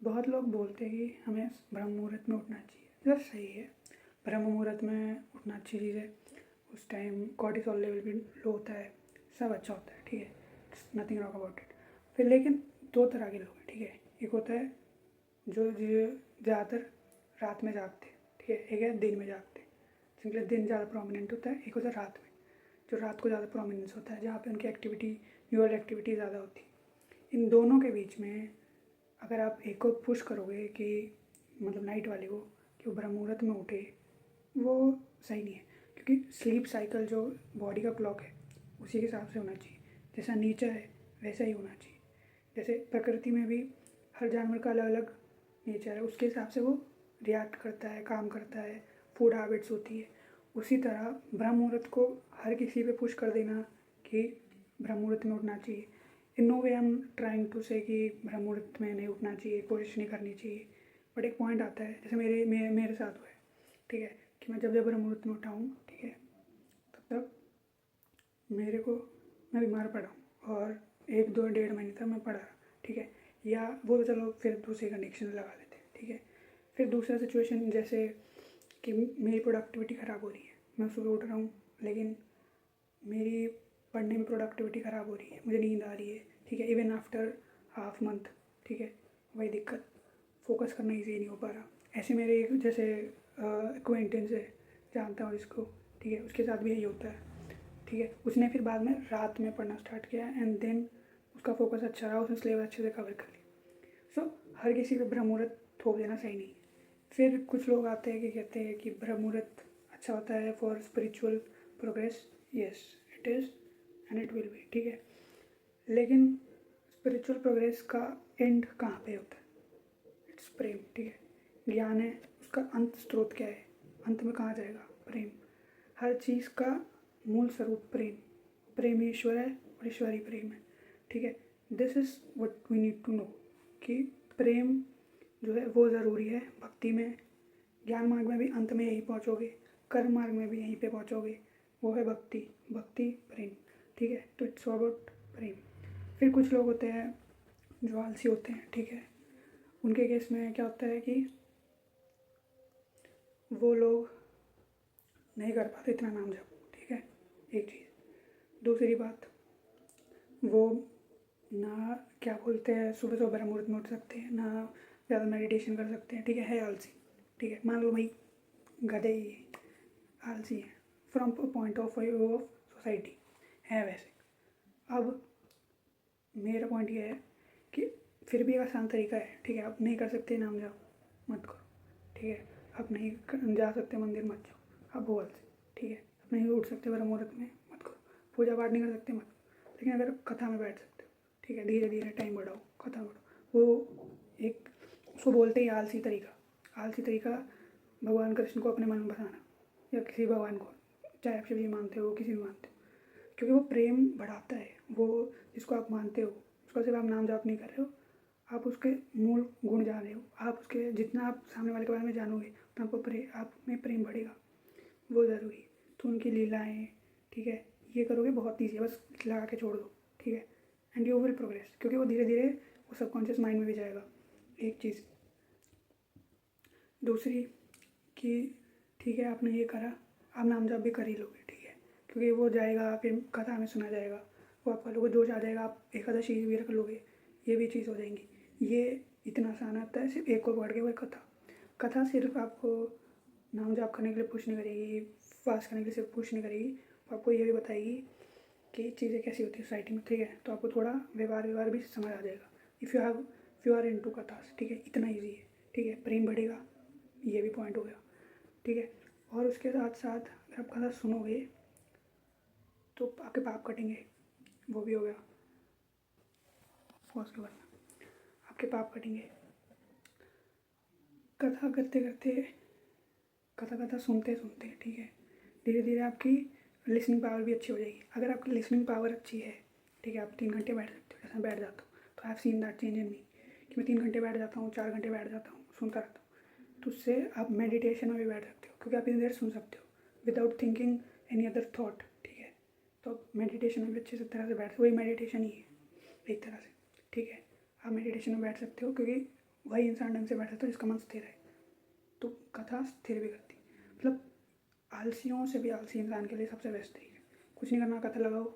बहुत लोग बोलते हैं कि हमें ब्रह्म मुहूर्त में उठना चाहिए। जो सही है, ब्रह्म मुहूर्त में उठना अच्छी चीज़ है। उस टाइम कॉर्टिसोल लेवल भी लो होता है, सब अच्छा होता है, ठीक है, नथिंग रॉन्ग अबाउट इट। फिर लेकिन दो तरह के लोग हैं, ठीक है। एक होता है जो ज़्यादातर रात में जागते हैं, ठीक है। एक है दिन में जागते हैं, जिनके लिए दिन ज़्यादा प्रोमिनेंट होता है। एक होता है रात में, जो रात को ज़्यादा प्रोमिनेंस होता है, जहाँ पे उनकी एक्टिविटी, न्यूरल एक्टिविटी ज़्यादा होती है। इन दोनों के बीच में अगर आप एक को पुश करोगे कि मतलब नाइट वाले को कि वो ब्रह्म मुहूर्त में उठे, वो सही नहीं है। क्योंकि स्लीप साइकिल जो बॉडी का क्लॉक है उसी के हिसाब से होना चाहिए। जैसा नेचर है वैसा ही होना चाहिए। जैसे प्रकृति में भी हर जानवर का अलग अलग नेचर है, उसके हिसाब से वो रिएक्ट करता है, काम करता है, फूड हैबिट्स होती है। उसी तरह ब्रह्म मुहूर्त को हर किसी पे पुश कर देना कि ब्रह्म मुहूर्त में उठना चाहिए, in no way I am trying to say कि ब्रह्म मुहूर्त में नहीं उठना चाहिए, कोशिश नहीं करनी चाहिए। बट एक पॉइंट आता है, जैसे मेरे साथ हुआ है, ठीक है, कि मैं जब ब्रह्म मुहूर्त में उठा हूँ, ठीक है, तब मेरे को मैं बीमार पड़ा हूँ और 1-2 1.5 महीने तक मैं पड़ा रहा, ठीक है। या वो तो चलो फिर दूसरी कंडीशन लगा लेते हैं, ठीक है। फिर दूसरा सिचुएशन जैसे कि मेरी प्रोडक्टिविटी ख़राब हो रही है, मैं सुबह उठ रहा हूँ लेकिन मेरी पढ़ने में प्रोडक्टिविटी ख़राब हो रही है, मुझे नींद आ रही है, ठीक है, इवन आफ्टर हाफ मंथ, ठीक है, वही दिक्कत, फोकस करना ईजी नहीं हो पा रहा। ऐसे मेरे एक जैसे एक्वेंटेंस है, जानता हूँ इसको, ठीक है, उसके साथ भी यही होता है, ठीक है। उसने फिर बाद में रात में पढ़ना स्टार्ट किया एंड देन उसका फोकस अच्छा रहा, उसने सिलेबस अच्छे से कवर कर लिया। सो हर किसी पे ब्रह्म मुहूर्त थोप देना सही नहीं। फिर कुछ लोग आते हैं कि कहते हैं कि ब्रह्म मुहूर्त अच्छा होता है for spiritual progress. Yes it is and it will be, ठीक है। लेकिन स्पिरिचुअल प्रोग्रेस का एंड कहाँ पे होता है? इट्स प्रेम, ठीक है। ज्ञान है, उसका अंत स्रोत क्या है? अंत में कहाँ जाएगा? प्रेम। हर चीज़ का मूल स्वरूप प्रेम, प्रेम ही ईश्वर है और ईश्वर ही प्रेम है, ठीक है। This is what we need to know कि प्रेम जो है वो ज़रूरी है भक्ति में। ज्ञान मार्ग में भी अंत में यही पहुँचोगे, कर्म मार्ग में भी यहीं पे पहुँचोगे, वो है भक्ति, भक्ति प्रेम, ठीक है। तो इट्स अबाउट प्रेम। फिर कुछ लोग होते हैं जो आलसी होते हैं, ठीक है। उनके केस में क्या होता है कि वो लोग नहीं कर पाते इतना नाम जप, ठीक है, एक चीज़। दूसरी बात, वो ना क्या बोलते हैं सुबह सुबह ब्रह्म मुहूर्त में उठ सकते हैं, ना ज़्यादा मेडिटेशन कर सकते हैं, ठीक है आलसी, ठीक है। मान लो भाई गधे ही है, आलसी है, from point of view of society है वैसे। अब मेरा पॉइंट ये है कि फिर भी एक आसान तरीका है, ठीक है। आप नहीं कर सकते नाम जाओ, मत करो, ठीक है। आप नहीं जा सकते मंदिर, मत जाओ, आप बोल से, ठीक है। आप नहीं उठ सकते ब्रह्म मुहूर्त में, मत करो। पूजा पाठ नहीं कर सकते, मत करो। लेकिन अगर कथा में बैठ सकते हो, ठीक है, धीरे धीरे टाइम बढ़ाओ, कथा में बढ़ाओ। वो एक उसको बोलते ही आलसी तरीका। आलसी तरीका भगवान कृष्ण को अपने मन में बसाना, या किसी भगवान को, चाहे आप शिव जी मानते हो, किसी भी मानते हो, क्योंकि वो प्रेम बढ़ाता है। वो जिसको आप मानते हो उसका सिर्फ आप नाम जाप नहीं कर रहे हो, आप उसके मूल गुण जान रहे हो। आप उसके जितना आप सामने वाले के बारे में जानोगे उतना आपको आप में प्रेम बढ़ेगा, वो ज़रूरी है। तो उनकी लीलाएँ, ठीक है, ये करोगे बहुत ईजी है, बस लगा के छोड़ दो, ठीक है, एंड यू विल प्रोग्रेस। क्योंकि वो धीरे धीरे वो सबकॉन्शियस माइंड में भी जाएगा, एक चीज़। दूसरी कि ठीक है आपने ये करा, आप नाम जाप भी कर ही लोगे, ठीक है, क्योंकि वो जाएगा, फिर कथा में सुना जाएगा, वो आपका लोगों जोश आ जाएगा, आप एकादशी भी रख लोगे, ये भी चीज़ हो जाएंगी। ये इतना आसान आता है सिर्फ एक को पढ़ के, वो कथा। कथा सिर्फ आपको नाम जाप करने के लिए पुश नहीं करेगी, फास्ट करने के लिए सिर्फ पुश नहीं करेगी, वो आपको ये भी बताएगी कि चीज़ें कैसी होती है सोसाइटी में, ठीक है। तो आपको थोड़ा व्यवहार भी समझ आ जाएगा। इफ़ यू आर इनटू कथास, ठीक है, इतना ईजी है, ठीक है। प्रेम बढ़ेगा, ये भी पॉइंट हो गया, ठीक है। और उसके साथ साथ अगर आप कथा सुनोगे तो आपके पाप कटेंगे, वो भी हो गया। और उसके बाद आपके पाप कटेंगे। कथा करते करते, कथा सुनते सुनते, ठीक है, धीरे धीरे आपकी लिसनिंग पावर भी अच्छी हो जाएगी। अगर आपकी लिसनिंग पावर अच्छी है, ठीक है, आप 3 घंटे बैठ सकते हो, जैसे मैं बैठ जाता हूँ, तो I have seen that change in me कि मैं 3 घंटे बैठ जाता हूँ, 4 घंटे बैठ जाता हूँ, सुनता रहता हूँ। तो उससे आप मेडिटेशन में भी बैठ सकते हो, क्योंकि आप इतनी देर सुन सकते हो without thinking any other thought, ठीक है। तो मेडिटेशन में भी अच्छे से तरह से बैठ, वही मेडिटेशन ही है एक तरह से, ठीक है। आप मेडिटेशन में बैठ सकते हो, क्योंकि वही इंसान ढंग से बैठा तो जिसका मन स्थिर है, तो कथा स्थिर भी करती है। मतलब आलसियों से भी आलसी इंसान के लिए सबसे बेस्ट तरीका है, कुछ नहीं करना, कथा लगाओ,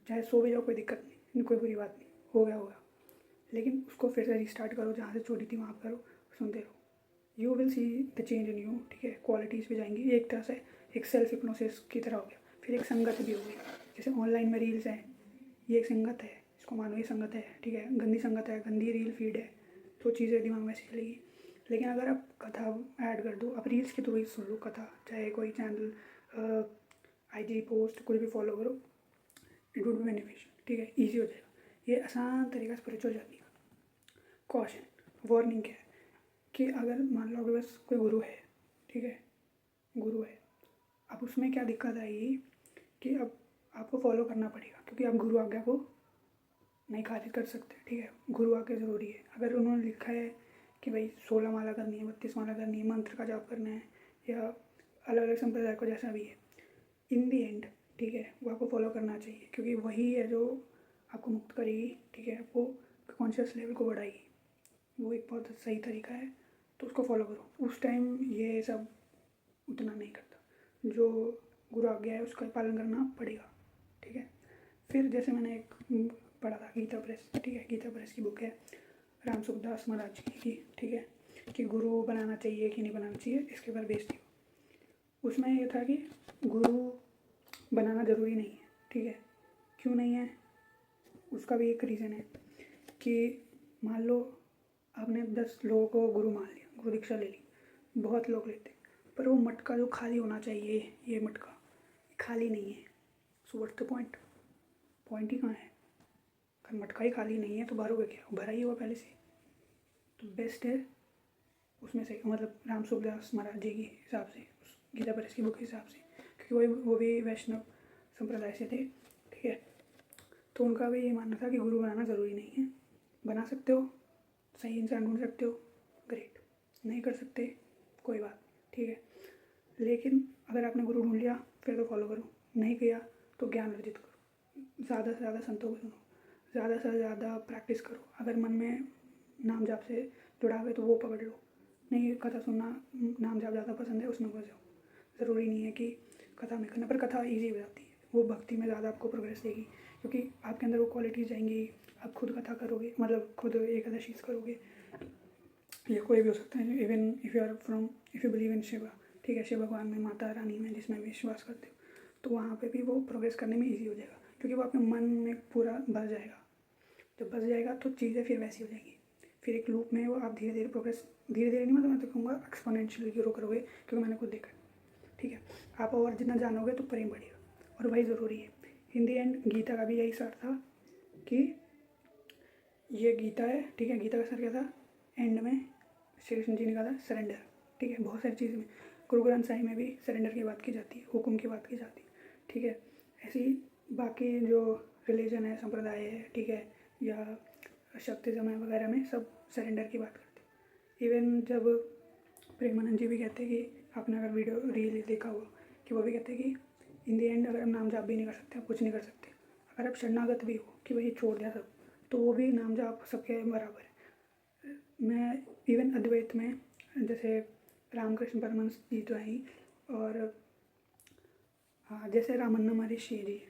चाहे सो भी जाओ, कोई दिक्कत नहीं, कोई बुरी बात नहीं, हो गया होगा, लेकिन उसको फिर से रिस्टार्ट करो, जहाँ से छोड़ी थी वहाँ करो, सुनते रहो, you will see the change in you. ठीक है, क्वालिटीज़ भी जाएंगी। ये एक तरह से एक सेल्फ हिप्नोसिस की तरह हो गया। फिर एक संगत भी हो गई, जैसे ऑनलाइन में रील्स हैं, ये एक संगत है, इसको मानो ये संगत है। ठीक है, गंदी संगत है, गंदी रील फीड है, तो चीज़ें दिमाग में से चलेगी। लेकिन अगर आप कथा ऐड कर दो, आप रील्स के थ्रू ही सुन लो कथा, चाहे कोई चैनल, IG पोस्ट, कुछ भी फॉलो करो, इट वुड बी बेनिफिशियल। ठीक है, ईजी हो जाएगा। ये आसान तरीका स्पिरिचुअल जर्नी का। कॉशन, वार्निंग क्या है कि अगर मान लो आपके पास कोई गुरु है, ठीक है, गुरु है, अब उसमें क्या दिक्कत आएगी कि अब आपको फॉलो करना पड़ेगा, क्योंकि आप गुरु आज्ञा को नहीं खारिज कर सकते। ठीक है, गुरु आज्ञा ज़रूरी है। अगर उन्होंने लिखा है कि भाई 16 माला करनी है, 32 माला करनी है, मंत्र का जाप करना है, या अलग अलग संप्रदाय को जैसा भी है, इन दी एंड, ठीक है, वो आपको फॉलो करना चाहिए, क्योंकि वही है जो आपको मुक्त करेगी। ठीक है, आपको कॉन्शियस लेवल को बढ़ाएगी, वो एक बहुत सही तरीका है, तो उसको फॉलो करो। उस टाइम ये सब उतना नहीं करता, जो गुरु आज्ञा है उसका पालन करना पड़ेगा। ठीक है, फिर जैसे मैंने एक पढ़ा था गीता प्रेस, ठीक है, गीता प्रेस की बुक है राम सुखदास महाराज की, ठीक है, कि गुरु बनाना चाहिए कि नहीं बनाना चाहिए, इसके ऊपर बेस्ड थी। उसमें ये था कि गुरु बनाना ज़रूरी नहीं है। ठीक है, क्यों नहीं है, उसका भी एक रीज़न है कि मान लो आपने 10 लोगों को गुरु मान लिया, गुरु दीक्षा ले ली, बहुत लोग लेते, पर वो मटका जो खाली होना चाहिए, ये मटका खाली नहीं है। So what's the point, point ही कहाँ है? अगर मटका ही खाली नहीं है तो भरोगे क्या, भरा ही हुआ पहले से। तो बेस्ट है उसमें से, मतलब राम सुखदास महाराज जी के हिसाब से, उस गीता प्रेस की बुक के हिसाब से, क्योंकि वो भी वैष्णव संप्रदाय से थे। ठीक है, तो उनका भी ये मानना था कि गुरु बनाना ज़रूरी नहीं है। बना सकते हो, सही इंसान ढूंढ सकते हो, ग्रेट, नहीं कर सकते कोई बात। ठीक है, लेकिन अगर आपने गुरु ढूंढ लिया फिर तो फॉलो करो, नहीं किया तो ज्ञान अर्जित करो, ज़्यादा से ज़्यादा संतों को सुनो, ज़्यादा से ज़्यादा प्रैक्टिस करो। अगर मन में नाम जाप से जुड़ा हुआ है तो वो पकड़ लो, नहीं कथा सुनना, नाम जाप ज़्यादा पसंद है, उसमें घुस जाओ। ज़रूरी नहीं है कि कथा में करना, पर कथा ईजी हो जाती है, वो भक्ति में ज़्यादा आपको प्रोग्रेस देगी, क्योंकि आपके अंदर वो क्वालिटीज़ जाएंगी। आप खुद कथा करोगे, मतलब खुद एकादशी करोगे, या कोई भी हो सकता है, even if you believe in Shiva, ठीक है, शिव भगवान में, माता रानी में, जिसमें विश्वास करते हो, तो वहाँ पे भी वो प्रोग्रेस करने में ईजी हो जाएगा, क्योंकि वो आपके मन में पूरा बस जाएगा। जब बस जाएगा तो चीज़ें फिर वैसी हो जाएंगी, फिर एक लूप में वो आप धीरे धीरे प्रोग्रेस, धीरे धीरे नहीं, मतलब मैं तो कहूँगा एक्सपोनेंशियली ग्रो करोगे, क्योंकि मैंने खुद देखा। ठीक है, आप और जितना जानोगे तो प्रेम बढ़ेगा, और वही ज़रूरी है। इन दी एंड गीता का भी यही सार था कि ये गीता है, ठीक है, गीता का सर क्या था, एंड में श्री कृष्ण जी ने कहा था सरेंडर। ठीक है, बहुत सारी चीज़ में, गुरु ग्रंथ साहिब में भी सरेंडर की बात की जाती है, हुक्म की बात की जाती है। ठीक है, ऐसी बाकी जो रिलीजन है, संप्रदाय है, ठीक है, या शक्तिज्म है वगैरह में सब सरेंडर की बात करते हैं। इवन जब प्रेमानंद जी भी कहते हैं कि आपने अगर वीडियो रील देखा होगा, कि वो भी कहते हैं कि इन दी एंड अगर हम नाम जाप भी नहीं कर सकते, आप कुछ नहीं कर सकते, अगर आप शरणागत भी हो कि वही छोड़ दिया सब, तो वो भी नाम जाप सबके बराबर है। मैं इवन अद्वैत में, जैसे रामकृष्ण परमहंस जी तो हैं, और हाँ, जैसे रामन्ना महर्षि जी,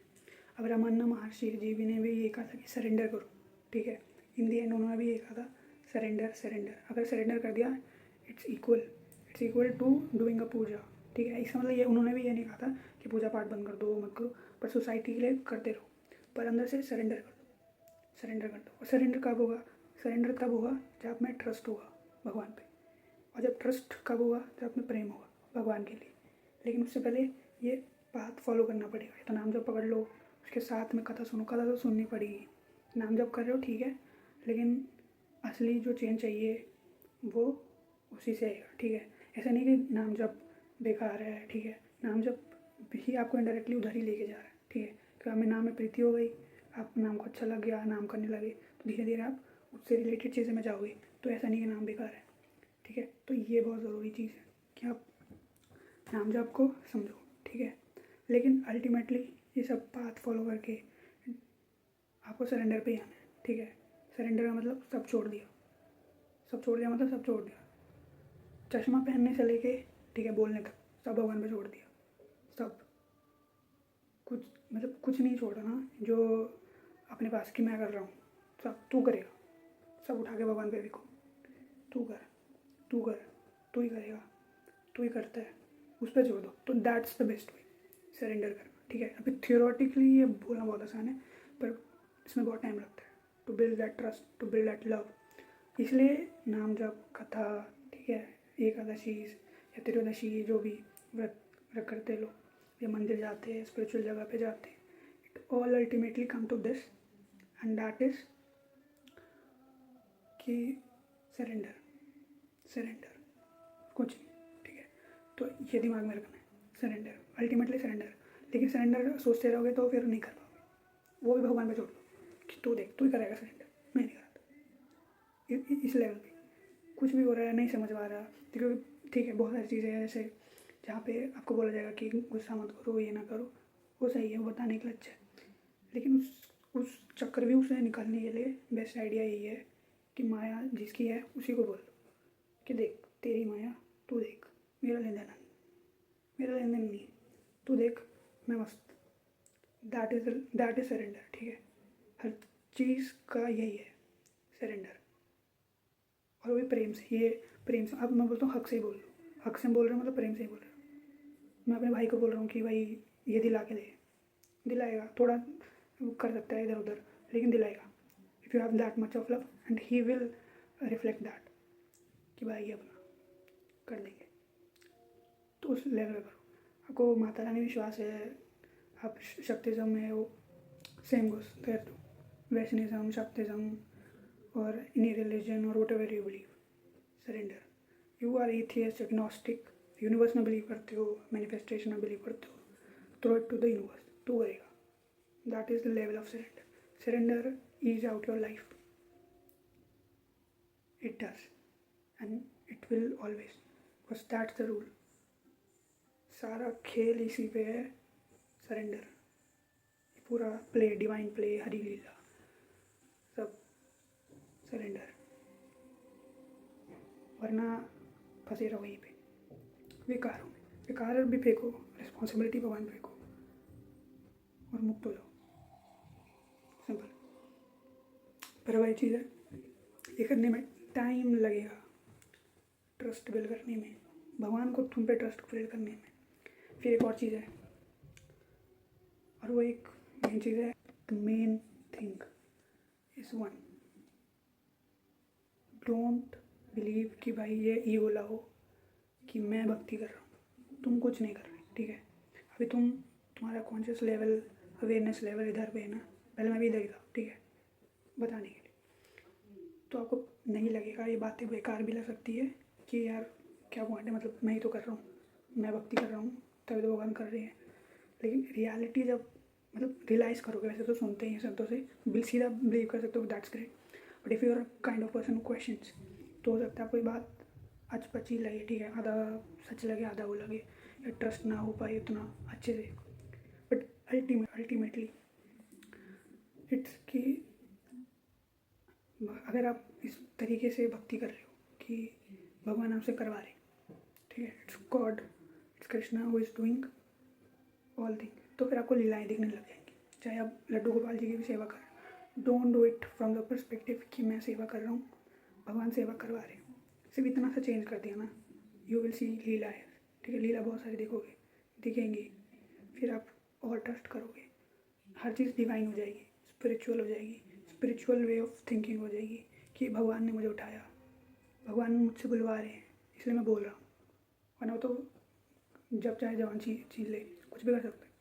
अब रामन्ना महर्षि जी भी ने भी ये कहा था कि सरेंडर करो। ठीक है, इन दी एंड उन्होंने भी ये कहा था सरेंडर सरेंडर, अगर सरेंडर कर दिया it's equal to doing a puja. ठीक है, इसका मतलब ये उन्होंने भी ये नहीं कहा था कि पूजा पाठ बंद कर दो, मत करो, पर सोसाइटी के लिए करते रहो, पर अंदर से सरेंडर कर दो, सरेंडर कर दो। और सरेंडर कब होगा, सरेंडर तब होगा जब आप में ट्रस्ट होगा भगवान पे, और जब ट्रस्ट कब होगा, जब आप में प्रेम होगा भगवान के लिए। लेकिन उससे पहले ये बात फॉलो करना पड़ेगा। तो नाम जब पकड़ लो, उसके साथ में कथा सुनो, कथा तो सुननी पड़ेगी। नाम जब कर रहे हो ठीक है, लेकिन असली जो चेंज चाहिए वो उसी से आएगा। ठीक है, ऐसा नहीं कि नाम जब बेकार है, ठीक है, नाम जब भी आपको इनडायरेक्टली उधर ही लेके जा रहा है। ठीक है, तो हमें नाम में प्रीति हो गई, आप नाम को अच्छा लग गया, नाम करने लगे, तो धीरे धीरे आप उससे रिलेटेड चीज़ें में जाओगे। तो ऐसा नहीं कि नाम बेकार है। ठीक है, तो ये बहुत ज़रूरी चीज़ है कि आप नाम जप को समझो। ठीक है, लेकिन अल्टीमेटली ये सब पाथ फॉलो करके आपको सरेंडर पे ही आना है। ठीक है, सरेंडर का मतलब सब छोड़ दिया, सब छोड़ दिया मतलब सब छोड़ दिया, चश्मा पहनने से लेके ठीक है बोलने तक सब भगवान पे छोड़ दिया। सब कुछ मतलब कुछ नहीं छोड़ा ना जो अपने पास की मैं कर रहा हूँ, सब तू करेगा, सब उठा के भगवान पे बिको, तू कर, तू कर, तू ही करेगा, तू ही करता है, उस पर छोड़ दो। तो that's the best way surrender करना, ठीक है। अभी थियोरेटिकली ये बोलना बहुत आसान है, पर इसमें बहुत टाइम लगता है to build that trust, to build that love. इसलिए नाम जप, कथा, ठीक है, एकादशी या त्रयोदशी जो भी व्रत व्रत करते लोग या मंदिर जाते हैं, स्पिरिचुअल जगह पे जाते हैं, it all ultimately come to this end that is कि सरेंडर, सरेंडर कुछ नहीं, ठीक है। तो ये दिमाग में रखना है, सरेंडर, अल्टीमेटली सरेंडर। लेकिन सरेंडर सोचते रहोगे तो फिर नहीं कर पाओगे, वो भी भगवान पे छोड़ दो कि तू देख तू ही करेगा सरेंडर, मैं नहीं कराता। इस लेवल पे कुछ भी हो रहा है नहीं समझ आ रहा, क्योंकि ठीक है बहुत सारी चीज़ें हैं ऐसे जहाँ पे आपको बोला जाएगा कि गुस्सा मत करो, ये ना करो, वो सही है, वो बताने के लिए अच्छा है। लेकिन उस चक्रव्यूह से निकलने के लिए बेस्ट आइडिया यही है कि माया जिसकी है उसी को बोल कि देख तेरी माया, तू देख, मेरा लेन देन नहीं, मेरा लेन देन नहीं है, तू देख मैं मस्त। दैट इज सरेंडर, ठीक है। हर चीज़ का यही है सरेंडर, और वो भी प्रेम से। ये प्रेम से, अब मैं बोलता हूँ हक से ही बोल रहा हूँ, हक से बोल रहा हूँ मतलब प्रेम से ही बोल रहा हूँ। मैं अपने भाई को बोल रहा हूँ कि भाई ये दिला के दे, दिलाएगा, थोड़ा कर सकता है इधर उधर लेकिन दिलाएगा। If you have that much of love and he will reflect that कि भाई ये अपना कर देंगे, तो उस लेवल पर करो। आपको माता रानी विश्वास है, आप शक्तिज्म में हो, same goes there to Vaishnavism, Shaktism और एनी रिलीजन और whatever you believe, surrender. You are atheist, agnostic, universe में बिलीव करते हो, मैनिफेस्टेशन में बिलीव करते हो, throw it to the universe, तो करेगा। That is the level of surrender. Surrender is out your life, it does and it will always, because that's the rule. सारा खेल इसी पे है, सरेंडर। पूरा प्ले, डिवाइन प्ले, हरी लीला, सब सरेंडर, वरना फंसे रहो वहीं पे विकारों में। विकार भी फेंको, रिस्पॉन्सिबिलिटी भगवान फेंको और मुक्त हो जाओ, सिंपल। पर वही चीज़ है, ये करने में टाइम लगेगा, ट्रस्ट बिल्ड करने में, भगवान को तुम पे ट्रस्ट बिल्ड करने में। फिर एक और चीज़ है, और वो एक मेन चीज़ है, the main thing is one, don't believe कि भाई ये ईगो लाओ कि मैं भक्ति कर रहा हूँ, तुम कुछ नहीं कर रहे, ठीक है। अभी तुम्हारा कॉन्शियस लेवल, अवेयरनेस लेवल इधर पे है ना, पहले मैं भी इधर ही था, ठीक है, बताने के लिए। तो आपको नहीं लगेगा, ये बातें बेकार भी लग सकती है कि यार क्या पॉइंट है, मतलब मैं ही तो कर रहा हूँ, मैं भक्ति कर रहा हूँ तभी तो भगवान कर रहे हैं। लेकिन रियलिटी जब मतलब रियलाइज़ करोगे, वैसे तो सुनते ही हैं संतों से, सीधा बिलीव कर सकते हो, that's great. But if you are kind of person questions, तो हो सकता है कोई बात अचपची लगे, ठीक है, आधा सच लगे आधा वो लगे, या ट्रस्ट ना हो पाए उतना अच्छे से। बट अल्टीमेटली इट्स कि अगर आप इस तरीके से भक्ति कर रहे हो कि भगवान आपसे करवा रहे, ठीक है, it's God, it's Krishna who is doing all thing, तो फिर आपको लीलाएँ दिखने लग जाएंगी। चाहे आप लड्डू गोपाल जी की भी सेवा करें, don't do it from the perspective कि मैं सेवा कर रहा हूँ, भगवान सेवा करवा रहे हैं। सिर्फ इतना सा चेंज कर दिया ना, यू विल सी लीला है, ठीक है, लीला बहुत सारी देखोगे, दिखेंगी, फिर आप और ट्रस्ट करोगे, हर चीज़ डिवाइन हो जाएगी, स्पिरिचुअल हो जाएगी, स्पिरिचुअल वे ऑफ थिंकिंग हो जाएगी कि भगवान ने मुझे उठाया, भगवान मुझसे बुलवा रहे हैं इसलिए मैं बोल रहा हूँ, वरना तो जब चाहे जवान छीन ले, कुछ भी कर सकते हैं।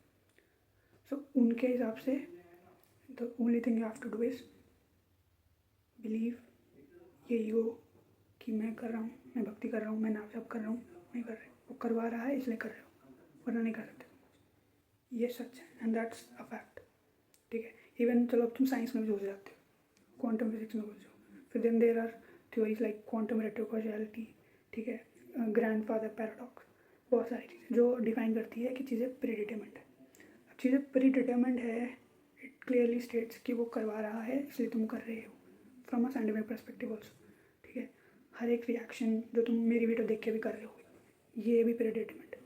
सो उनके हिसाब से the only thing you have to do is believe, ये ईगो कि मैं कर रहा हूँ, मैं भक्ति कर रहा हूँ, मैं नाम जप कर रहा हूँ, नहीं कर रहे, वो करवा रहा है इसलिए कर रहे हो, वरना नहीं कर सकते। ये सच है एंड दैट्स अ फैक्ट, ठीक है। इवन चलो अब तुम साइंस में भी घुस जाते हो, क्वांटम फिजिक्स में घुस जाओ, फिर then there are theories like quantum retrocausality, ठीक है, ग्रैंडफादर पैराडॉक्स, बहुत सारी चीज़ें जो डिफाइन करती है कि चीज़ें प्रीडिटरमिन्ड है। अब चीज़ें प्रीडिटरमिन्ड है, इट क्लियरली स्टेट्स कि वो करवा रहा है इसलिए तुम कर रहे हो, from a scientific perspective also, ठीक है। हर एक रिएक्शन जो तुम मेरी वीडियो देख के भी कर रहे हो ये भी प्रेडिक्टमेंट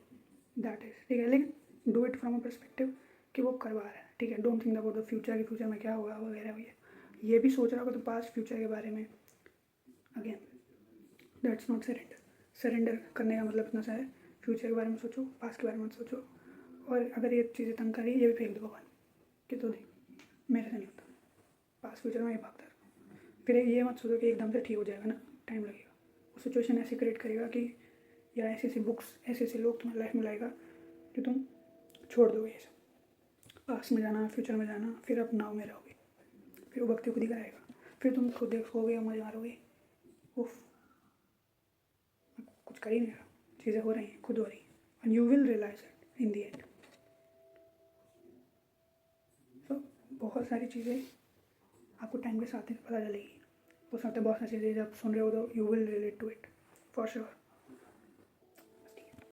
दैट इज, ठीक है। लेकिन do it from a perspective कि वो करवा रहा है, ठीक है। Don't think about the future कि फ्यूचर में क्या होगा वगैरह वगैरह। ये भी सोच रहा होगा तो पास्ट फ्यूचर के बारे में, again that's not surrender. Surrender करने का मतलब इतना सा है, फ्यूचर के बारे में सोचो, पास्ट के बारे में मत सोचो। और अगर ये चीज़ें तंग करी ये भी फेंक दो भगवान कि तो देख मेरे से नहीं होता, पास्ट फ्यूचर में ही भागता रहो। फिर ये मत सोचो कि एकदम से ठीक हो जाएगा ना, टाइम लगेगा। वो सिचुएशन ऐसी क्रिएट करेगा कि या ऐसी ऐसी बुक्स ऐसे ऐसे लोग तुम्हारी लाइफ में लाएगा कि तुम छोड़ दोगे ये सब, पास्ट में जाना फ्यूचर में जाना, फिर अब नाव में रहोगे, फिर वो वक्त खुद ही कराएगा, फिर तुम खुद देखोगे और मजे मारोगे, उफ कुछ कर ही नहीं रहा, चीज़ें हो रही हैं, खुद हो रही हैं, and you will realise it in the end. So बहुत सारी चीज़ें आपको टाइम के साथ ही पता चलेगी। हो सकता है बहुत सारी चीज़ें जब सुन रहे हो तो you will relate to it for sure.